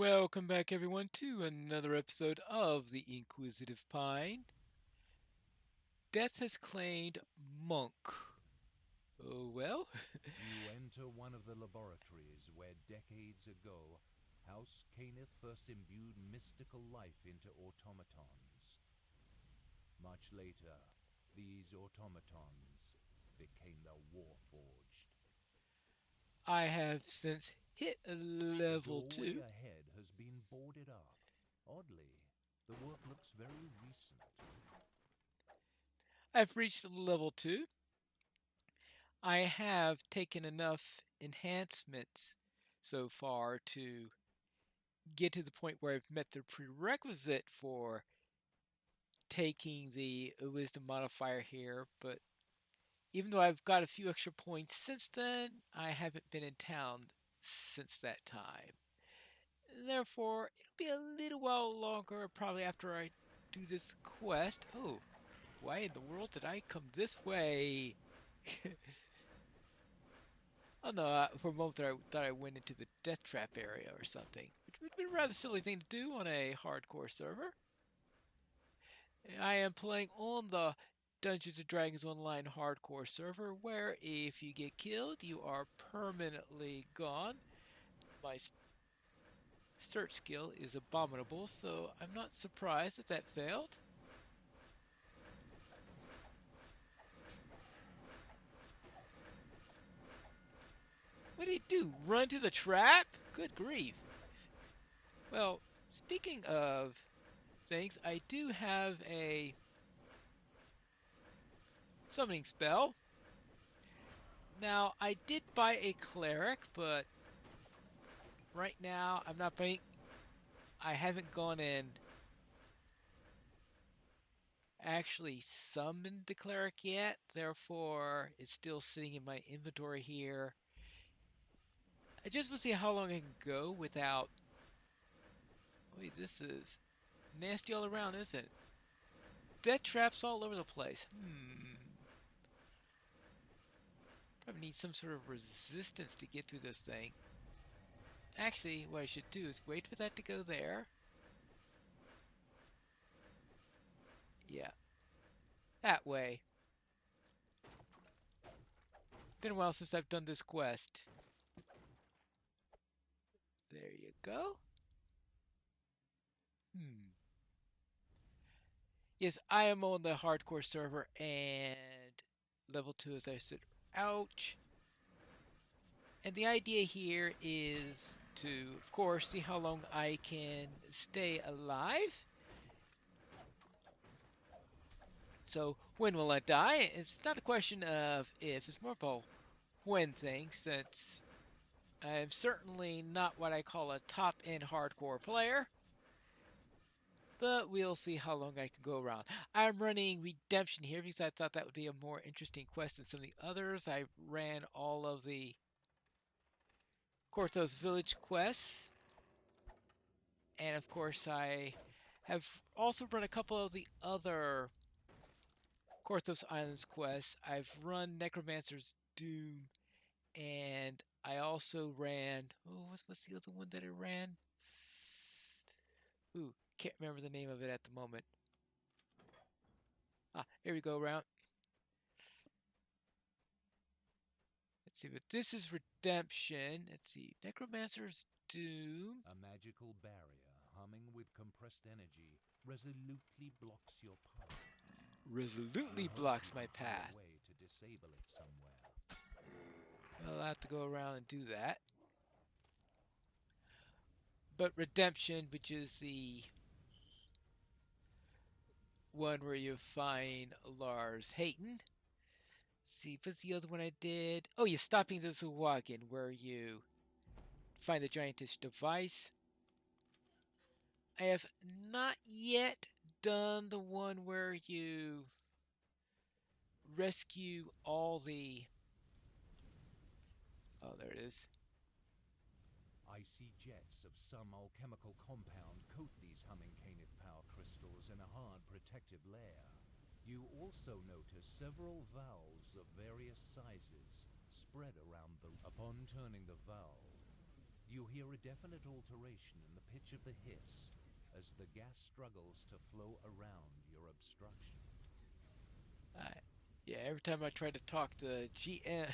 Welcome back, everyone, to another episode of the Inquisitive Pine. Death has claimed Monk. Oh, well. You enter one of the laboratories where decades ago, House Caneth first imbued mystical life into automatons. Much later, these automatons became the Warforged. I have since hit The level doorway 2. ahead has been boarded up. Oddly, the work looks very recent. I've reached level 2. I have taken enough enhancements so far to get to the point where I've met the prerequisite for taking the wisdom modifier here, but even though I've got a few extra points since then, I haven't been in town since that time. Therefore, it'll be a little while longer, probably after I do this quest. Oh, why in the world did I come this way? Oh no, for a moment there I thought I went into the death trap area or something, which would be a rather silly thing to do on a hardcore server. I am playing on the Dungeons and Dragons Online hardcore server, where if you get killed, you are permanently gone. My search skill is abominable, so I'm not surprised that that failed. What did he do? Run to the trap? Good grief. Well, speaking of things, I do have a summoning spell. Now, I did buy a cleric, but right now I'm not buying. I haven't gone and actually summoned the cleric yet, therefore it's still sitting in my inventory here. I just want to see how long I can go without. Wait, this is nasty all around, isn't it? Death traps all over the place. Probably need some sort of resistance to get through this thing. Actually, what I should do is wait for that to go there. Yeah, that way. Been a while since I've done this quest. There you go. Hmm. Yes, I am on the hardcore server and level 2 as I said. Ouch. And the idea here is to, of course, see how long I can stay alive. So, when will I die? It's not a question of if, it's more of a when thing, since I'm certainly not what I call a top end hardcore player. But we'll see how long I can go around. I'm running Redemption here because I thought that would be a more interesting quest than some of the others. I ran all of the Korthos Village quests. And of course, I have also run a couple of the other Korthos Islands quests. I've run Necromancer's Doom, and I also ran. Oh, what's the other one that I ran? Ooh, can't remember the name of it at the moment. Ah, here we go, round. Let's see, but this is Redemption. Let's see, Necromancer's Doom. A magical barrier humming with compressed energy resolutely blocks your path. Resolutely You hope blocks you my can find path. a way to disable it somewhere. Well, I'll have to go around and do that. But Redemption, which is the one where you find Lars Hayton. See, what's the other one I did? Oh, yeah, Stopping the Zawagan, where you find the giantess device. I have not yet done the one where you rescue all the. Oh, there it is. Icy jets of some alchemical compound coat these humming Canith power crystals in a hard protective layer. You also notice several valves of various sizes spread around them. Upon turning the valve, You hear a definite alteration in the pitch of the hiss as the gas struggles to flow around your obstruction. Yeah, every time I try to talk, the GM,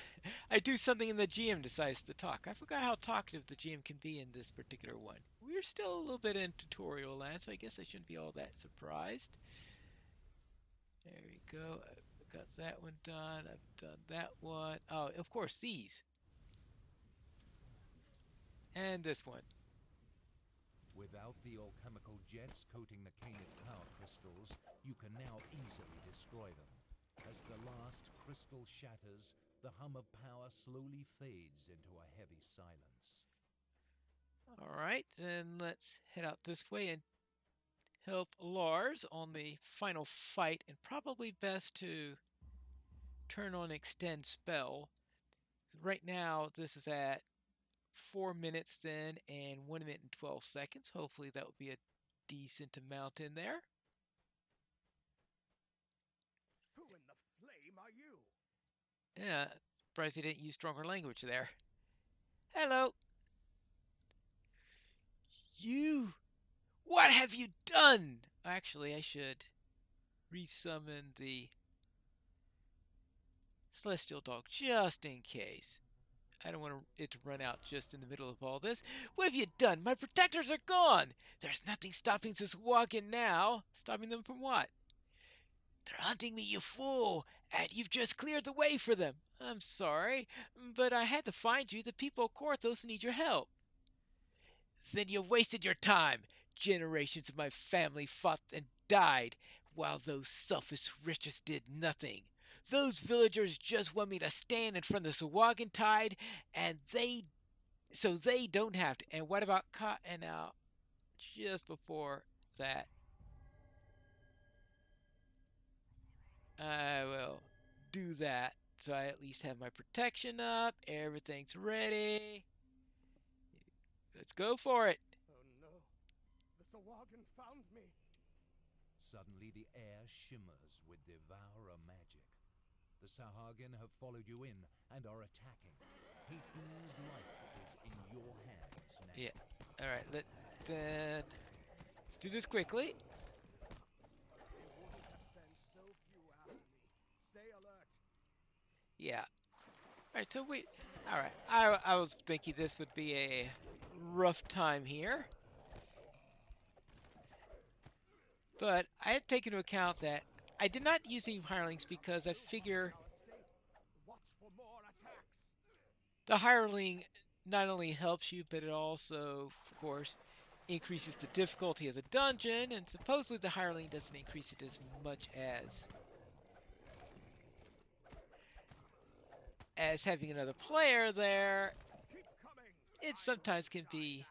I do something and the GM decides to talk. I forgot how talkative the GM can be in this particular one. We're still a little bit in tutorial land, so I guess I shouldn't be all that surprised. There we go. I've got that one done. I've done that one. Oh, of course, these. And this one. Without the alchemical jets coating the Canid power crystals, you can now easily destroy them. As the last crystal shatters, the hum of power slowly fades into a heavy silence. Alright, then let's head out this way and help Lars on the final fight, and probably best to turn on extend spell. Right now, this is at 4 minutes then and 1 minute and 12 seconds. Hopefully that will be a decent amount in there. Who in the flame are you? Yeah, surprised he didn't use stronger language there. Hello. You! What have you done? Actually, I should resummon the Celestial Dog just in case. I don't want it to run out just in the middle of all this. What have you done? My protectors are gone! There's nothing stopping this walking now. Stopping them from what? They're hunting me, you fool! And you've just cleared the way for them. I'm sorry, but I had to find you. The people of Korthos need your help. Then you've wasted your time. Generations of my family fought and died, while those selfish riches did nothing. Those villagers just want me to stand in front of the Sahuagin tide, and so they don't have to. And what about and now, just before that, I will do that. So I at least have my protection up. Everything's ready. Let's go for it. Oh no, the Sahuagin found me. Suddenly the air shimmers with Devourer magic. The Sahuagin have followed you in and are attacking. Hayden's life is in your hands now. Yeah. All right. Let's do this quickly. They wouldn't have sent so few after me. Stay alert. Yeah. All right. So we. All right. I was thinking this would be a rough time here, but I had taken into account that I did not use any hirelings because I figure Watch for more attacks. the hireling not only helps you, but it also, of course, increases the difficulty of the dungeon, and supposedly the hireling doesn't increase it as much as having another player there. It sometimes can be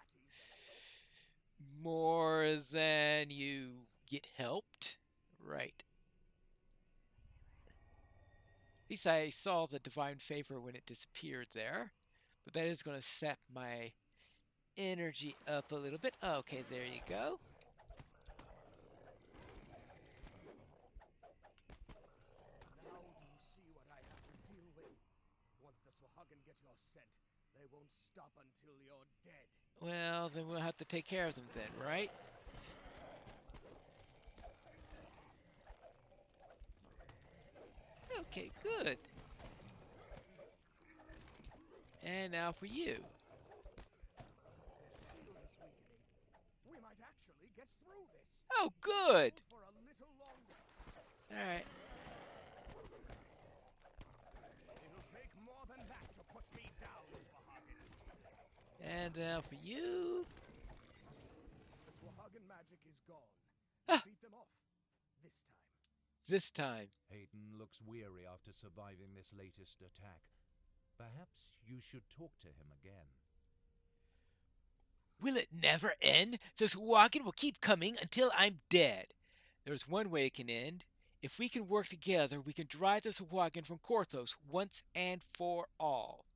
more than you get helped. Right. At least I saw the divine favor when it disappeared there. But that is going to sap my energy up a little bit. Okay, there you go. Now do you see what I have to deal with? Once the Sahuagin get your scent, they won't stop until you're dead. Well, then we'll have to take care of them then, right? Okay, good. And now for you. Their shield is weakening. We might actually get through this. Oh, good. For a little longer. All right. It'll take more than that to put me down, Sahuagin. And now for you. The Sahuagin magic is gone. Ah. Beat them off. This This time. time. Hayden looks weary after surviving this latest attack. Perhaps you should talk to him again. Will it never end? This walking will keep coming until I'm dead. There's one way it can end. If we can work together, we can drive this wagon from Korthos once and for all.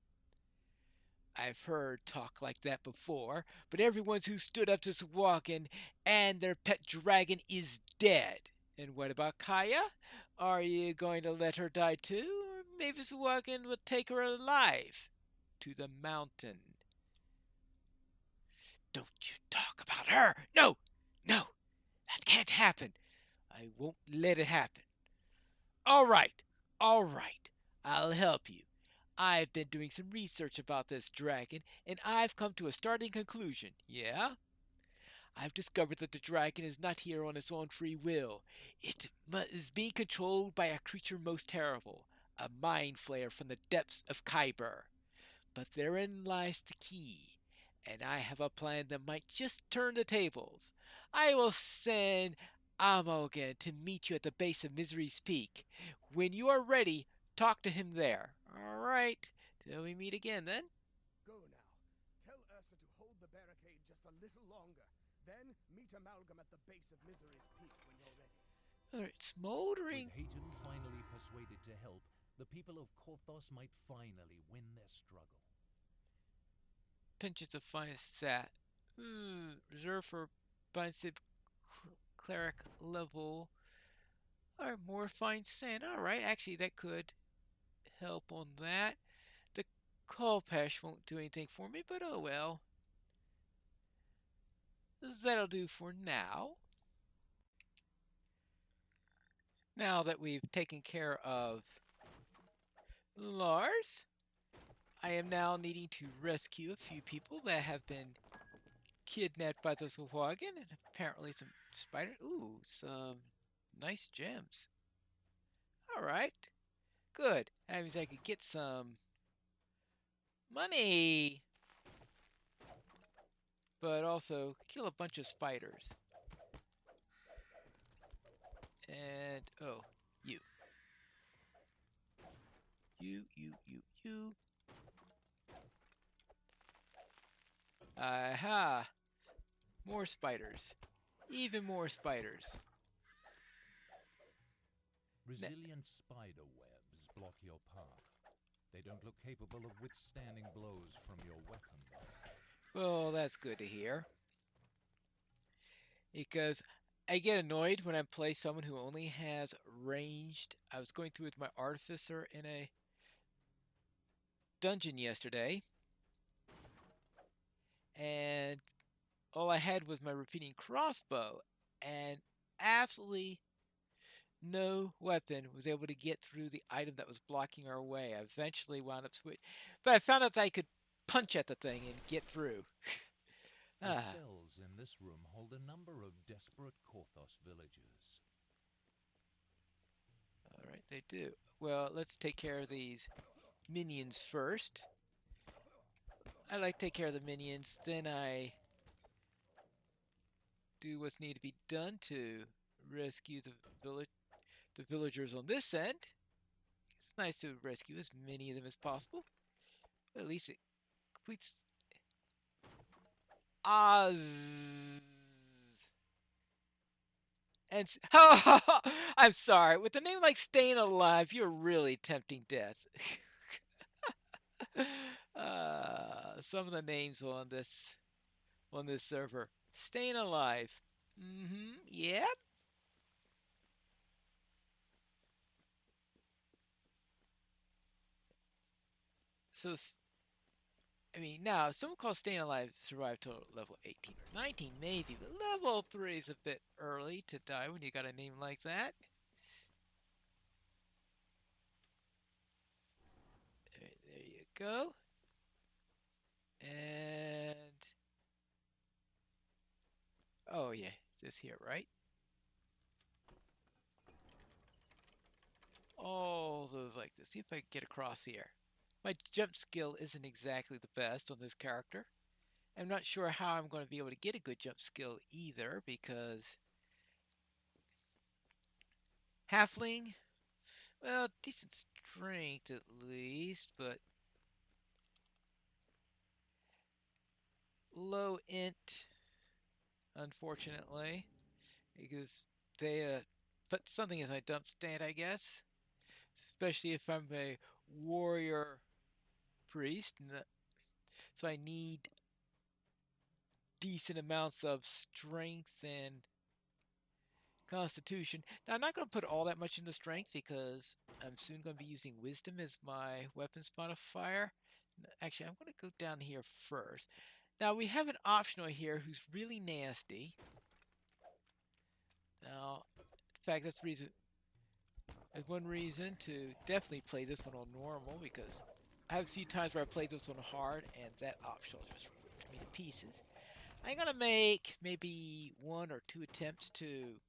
I've heard talk like that before, but everyone who stood up to Sahuagin and their pet dragon is dead. And what about Kaya? Are you going to let her die too? Or maybe Sahuagin will take her alive to the mountain. her. No, no, that can't happen. I won't let it happen. All right, all right. I'll help you. I've been doing some research about this dragon, and I've come to a startling conclusion. Yeah? I've discovered that the dragon is not here on its own free will. It is being controlled by a creature most terrible, a mind flayer from the depths of Kyber. But therein lies the key, and I have a plan that might just turn the tables. I will send Amogan to meet you at the base of Misery's Peak. When you are ready, talk to him there. All right, till we meet again then. Go now. Tell Ursa to hold the barricade just a little longer. Then meet Amalgam at the base of Misery's Peak when you're ready. All right, smoldering. With Hayton finally persuaded to help, the people of Korthos might finally win their struggle. Pinches of finest sat. Reserved for Binsip cleric level. Or more fine sand. Alright, actually that could help on that. The Kolpesh won't do anything for me, but oh well. That'll do for now. Now that we've taken care of Lars, I am now needing to rescue a few people that have been kidnapped by the Sahuagin and apparently some spiders. Ooh, some nice gems. Alright, good. That means I could get some money, but also kill a bunch of spiders. And, oh, you. You. Aha! More spiders. Even more spiders. Resilient spider webs block your path. They don't look capable of withstanding blows from your weapon, though. Well, that's good to hear. Because I get annoyed when I play someone who only has ranged. I was going through with my artificer in a dungeon yesterday, and all I had was my repeating crossbow, and absolutely no weapon was able to get through the item that was blocking our way. I eventually wound up switching, but I found out that I could punch at the thing and get through. The cells in this room hold a number of desperate Korthos villagers. All right, they do. Well, let's take care of these minions first. I like to take care of the minions, then I do what's needed to be done to rescue the villagers on this end. It's nice to rescue as many of them as possible. But at least it completes. Oz. And I'm sorry. With a name like Staying Alive, you're really tempting death. Some of the names on this server. Staying Alive. Yeah. So, I mean, now someone calls Staying Alive survive to level 18 or 19, maybe, but level 3 is a bit early to die when you got a name like that. There you go. And oh yeah, this here, right? All those like this. See if I can get across here. My jump skill isn't exactly the best on this character. I'm not sure how I'm going to be able to get a good jump skill either because halfling, well, decent strength at least, but low int, unfortunately, because they put something as my dump stand, I guess, especially if I'm a warrior priest, so I need decent amounts of strength and constitution. Now, I'm not going to put all that much into strength because I'm soon going to be using wisdom as my weapons modifier. Actually, I'm going to go down here first. Now we have an optional here who's really nasty. Now, in fact, that's the reason. There's one reason to definitely play this one on normal, because I have a few times where I played this on hard and that optional just ripped me to pieces. I'm gonna make maybe 1 or 2 attempts to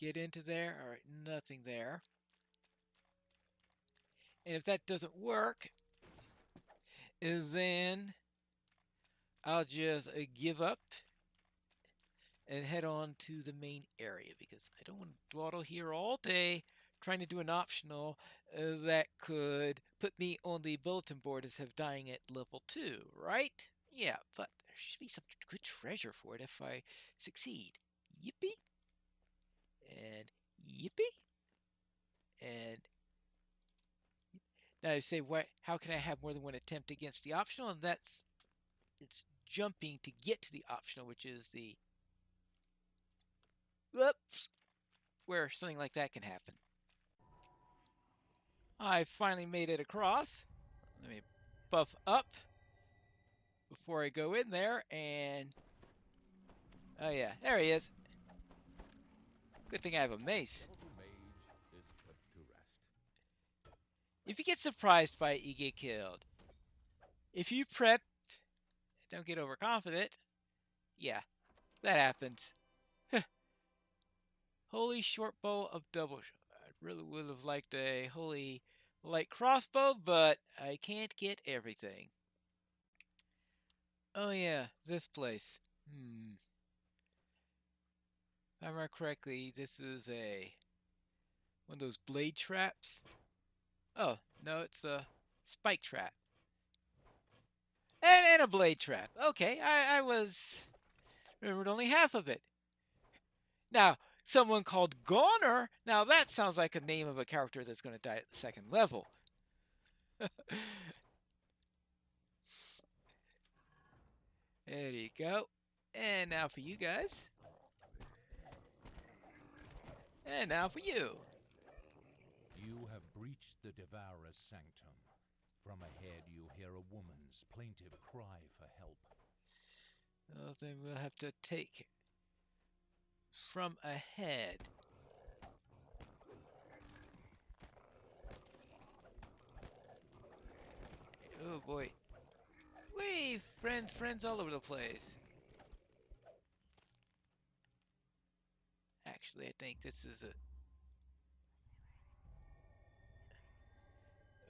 get into there. All right, nothing there. And if that doesn't work, then I'll just give up and head on to the main area, because I don't want to dawdle here all day trying to do an optional that could put me on the bulletin board instead of dying at level 2, right? Yeah, but there should be some good treasure for it if I succeed. Yippee! And yippee! And now you say, what? How can I have more than one attempt against the optional? And it's jumping to get to the optional, which is the whoops, where something like that can happen. I finally made it across. Let me buff up before I go in there, and oh yeah, there he is. Good thing I have a mace. If you get surprised by it, you get killed. If you prep, don't get overconfident, yeah, that happens. Holy short bow of double. I really would have liked a holy light crossbow, but I can't get everything. Oh yeah, this place. If I remember correctly, this is one of those blade traps. Oh, no, it's a spike trap. And a blade trap. Okay, I remembered only half of it. Now, someone called Goner. Now that sounds like a name of a character that's going to die at the 2nd level. There you go. And now for you guys. And now for you. You have breached the Devourer's sanctum. From ahead you hear a woman's plaintive cry for help. Well, then we'll have to take from ahead. Oh boy. Whee! Friends all over the place. Actually, I think this is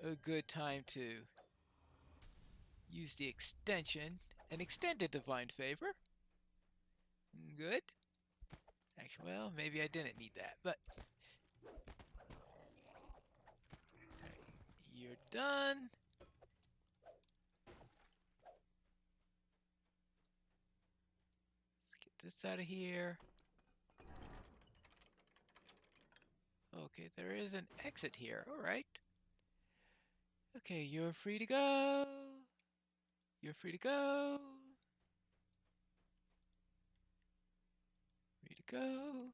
a good time to use the extension and extended divine favor. Good. Actually, well, maybe I didn't need that, but you're done. Let's get this out of here. Okay, there is an exit here. All right. Okay, you're free to go. You're free to go. Free to go.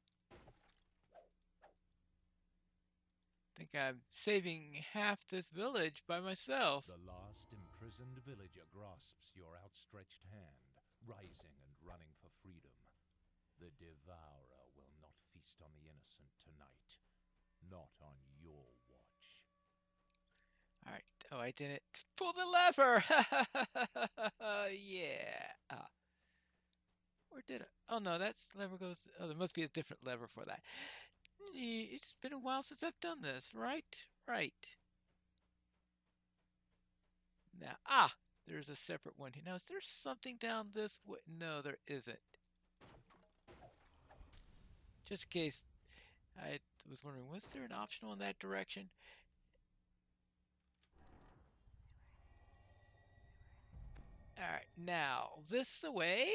I think I'm saving half this village by myself. The last imprisoned villager grasps your outstretched hand, rising and running for freedom. The Devourer will not feast on the innocent tonight. Not on your watch. Alright. Oh, I didn't pull the lever! Yeah. Where did I? Oh no, that's lever goes. Oh, there must be a different lever for that. It's been a while since I've done this, right? Right. Now, there's a separate one here. Now, is there something down this way? No, there isn't. Just in case, I was wondering, was there an optional in that direction? Alright, now, this away.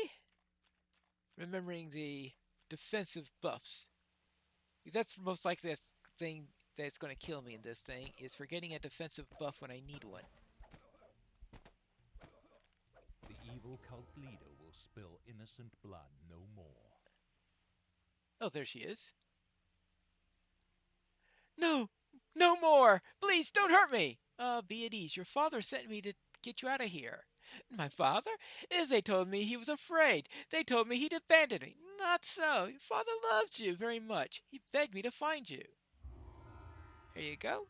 Remembering the defensive buffs. That's most likely the thing that's going to kill me in this thing, is forgetting a defensive buff when I need one. The evil cult leader will spill innocent blood no more. Oh, there she is. No! No more! Please, don't hurt me! Be at ease. Your father sent me to get you out of here. My father? They told me he was afraid. They told me he'd abandoned me. Not so. Your father loved you very much. He begged me to find you. There you go.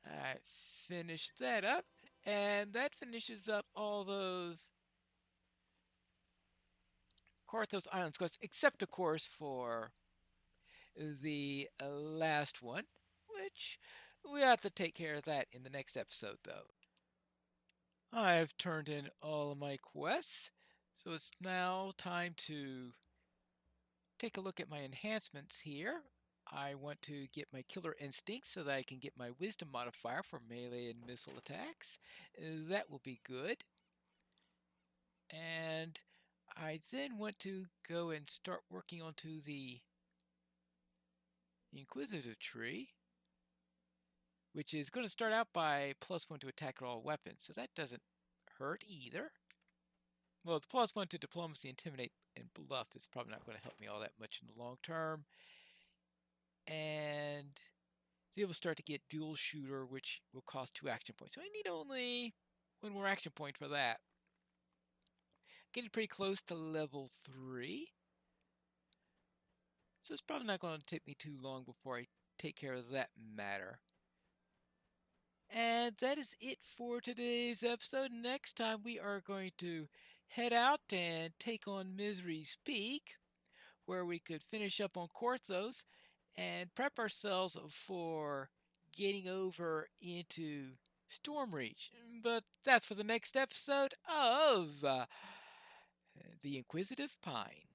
I finished that up, and that finishes up all those Korthos Islands quests, except, of course, for the last one, which we have to take care of that in the next episode, though. I've turned in all of my quests, so it's now time to take a look at my enhancements here. I want to get my killer instinct so that I can get my wisdom modifier for melee and missile attacks. That will be good. And I then want to go and start working onto the Inquisitive tree, which is going to start out by +1 to attack at all weapons, so that doesn't hurt either. Well, the +1 to diplomacy, intimidate, and bluff is probably not going to help me all that much in the long term. And then we'll start to get dual shooter, which will cost 2 action points. So I need only 1 more action point for that. Getting pretty close to level 3. So it's probably not going to take me too long before I take care of that matter. And that is it for today's episode. Next time we are going to head out and take on Misery's Peak, where we could finish up on Korthos and prep ourselves for getting over into Stormreach. But that's for the next episode of The Inquisitive Pine.